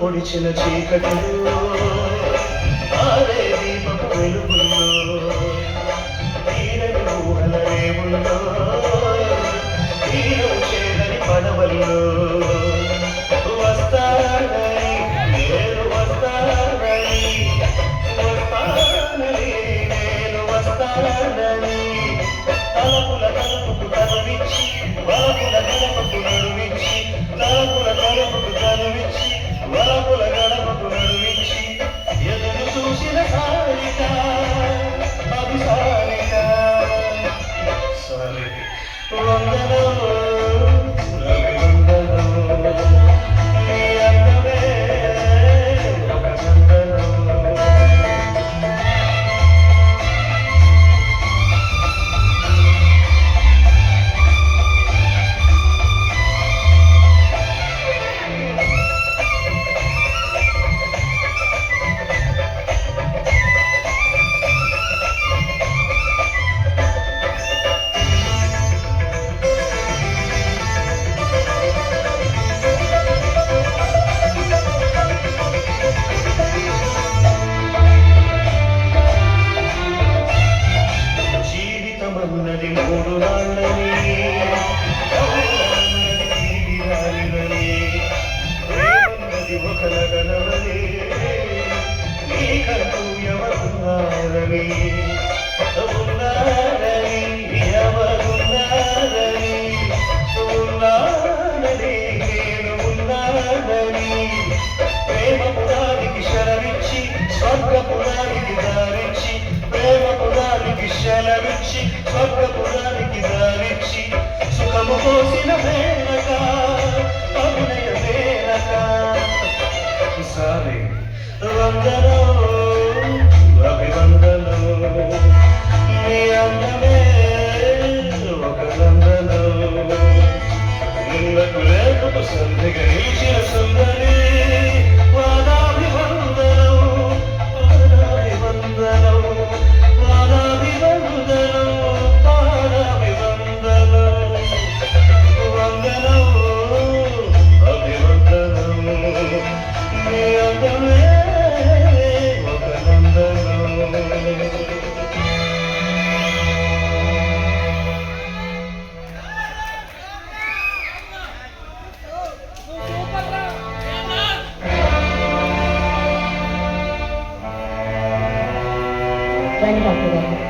పొడిచిన చీకటిలో ఆరే దీపపు వెలుగుల్లో తీరని ఊహల రేవుల్లో తీరం చేరని పడవల్లో వస్తానని నేను వస్తానని నేను వస్తానని తలపుల తలుపుకు తనువిచ్చి వలపుల గడపకు నడువిచ్చి తలపుల తలుపుకు తనువిచ్చి వలపుల గడపకు నడువిచ్చి ఎదురు చూసిన సారిక అభిసారిక సరే వందనో ఉన్నది మూడు నాళ్ళని ప్రేమన్నది ఒక నగనవని నీకంటూ ఎవరున్నారని ఉన్నారని ఎవరున్నారని ఉన్నానని నేను ఉన్నానని ప్రేమ పురానికి శరమిచ్చి స్వర్గ పురానికి దారిచ్చి ప్రేమ పురానికి శలమిచ్చి స్వర్గపురానికి దారిచ్చి సుఖము కోసిన మేనక అభినయ మేనక సారి వందనో అభివందనో నీ అందమే ఒక నందనో నిన్నకు లేకపో సంధిగా నిలిచిన సుందరి వాదాభివందనో వాదాభివందనో రండి డాక్టర్ గారు.